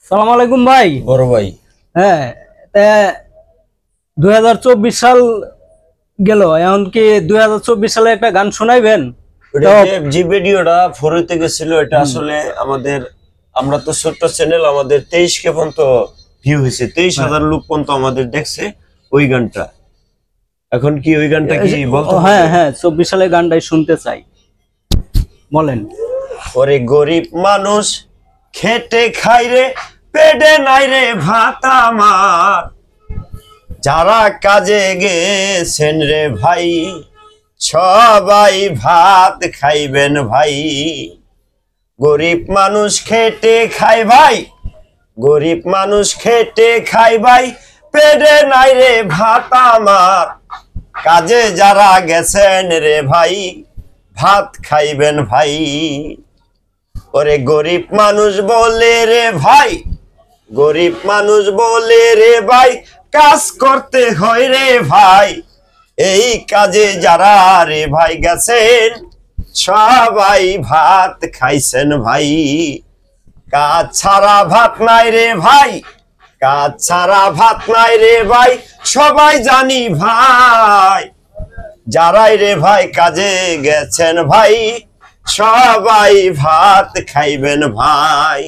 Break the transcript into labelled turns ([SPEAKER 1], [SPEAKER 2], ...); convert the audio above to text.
[SPEAKER 1] সালাম আলাইকুম ভাই।
[SPEAKER 2] বড় ভাই,
[SPEAKER 1] হ্যাঁ, 2024 সাল গেল, এখন কি 2024 সালে একটা গান শোনাইবেন?
[SPEAKER 2] ওটা যে ভিডিওটা ফরিতে গেছিল এটা আসলে আমরা তো ছোট্ট চ্যানেল, আমাদের 23K পর্যন্ত ভিউ হয়েছে, 23,000 লোক পর্যন্ত আমাদের দেখছে ওই গানটা। এখন কি ওই গানটা কি বলতে?
[SPEAKER 1] হ্যাঁ হ্যাঁ, 24 সালের গানটাই শুনতে চাই, বলেন।
[SPEAKER 2] ওরে গরিব মানুষ খেটে খাই রে, পেটে নাই রে ভাত আমার, যারা কাজে গেছেন রে ভাই সবাই ভাত খাইবেন ভাই। গরিব মানুষ খেটে খাই ভাই, গরিব মানুষ খেটে খাই ভাই, পেটে নাই রে ভাত আমার, কাজে যারা গেছেন রে ভাই ভাত খাইবেন ভাই। ওরে গরিব মানুষ বলে রে ভাই, গরিব মানুষ বলে রে ভাই, কাজ করতে হয় রে ভাই, এই কাজে যারা রে ভাই গেছেন সবাই ভাত খাইছেন ভাই। কাজ ছাড়া ভাত নাই রে ভাই, কাজ ছাড়া ভাত নাই রে ভাই, সবাই জানি ভাই, যারাই রে ভাই কাজে গেছেন ভাই সবাই ভাত খাইবেন ভাই।